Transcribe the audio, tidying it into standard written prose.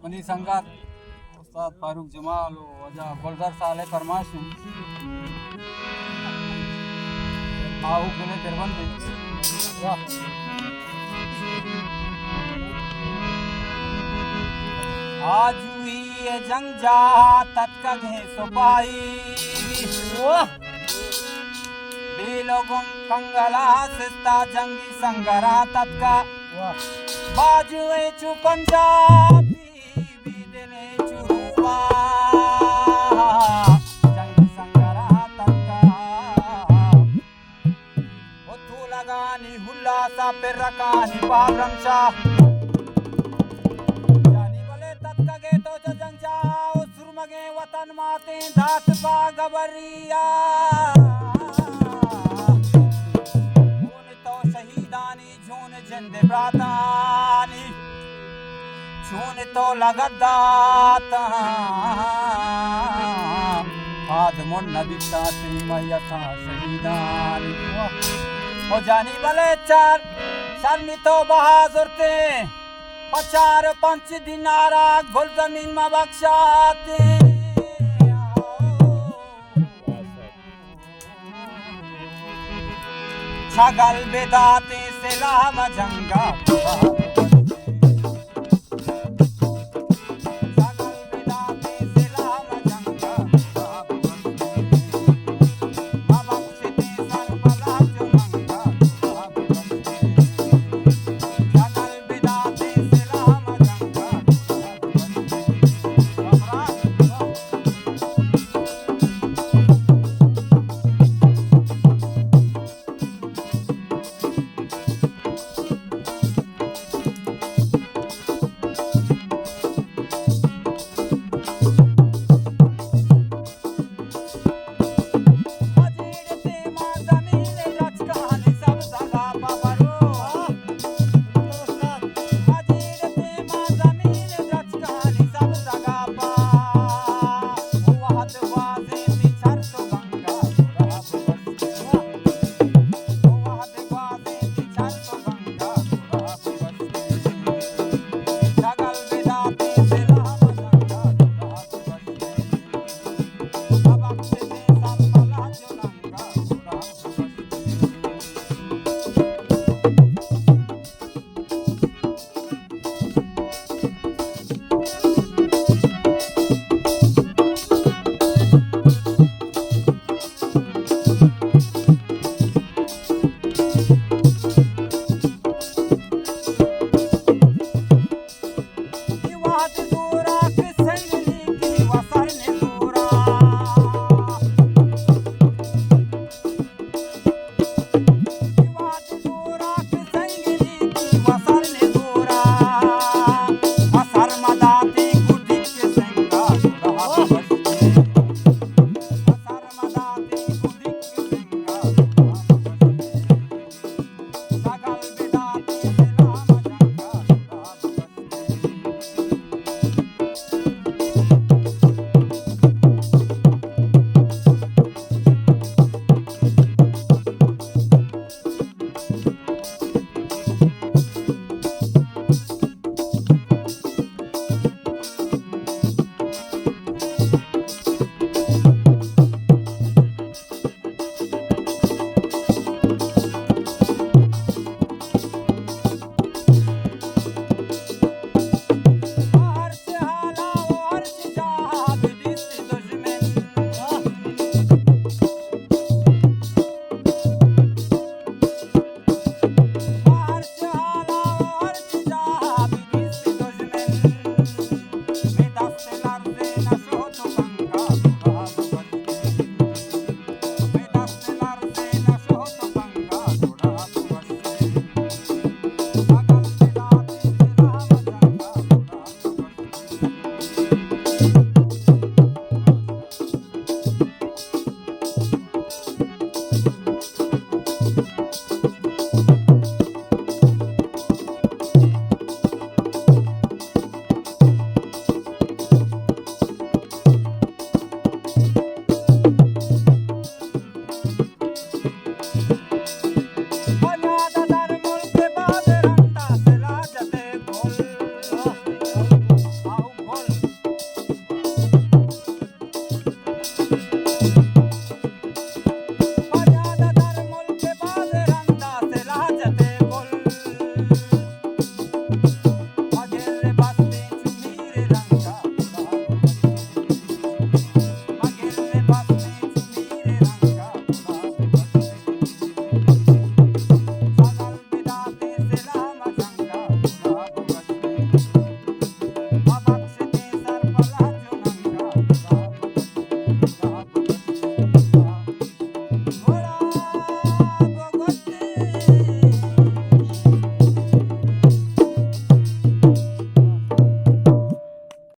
money संगात उस्ताद फारूक जमाल वजा गोलदार साले फरमाशू आओ गले दरबंदे वाह आज हुई ये जंग जा तत्का घे सुपाई वाह बेलोगों कंगला सिस्ता जंगी संगरा तत्का वाह बाजुए चु पंजाबी बीदने चुरुवा जंगी संगरा तत्का ओ तू लगानी हुल्ला सा पे रकानी पागमशा वतन माते दात पा गबरिया खून तो शहीदानी झून जिंदे ब्रातानी झून तो लगदात आद मुन नदिता श्री मैया शहीदानी ओ जानी भले चार शर्मी तो बहादुर ते पचार पंच दिनारा गुल जमीन में बख्शाते छगल बेदाते सलाम जंगा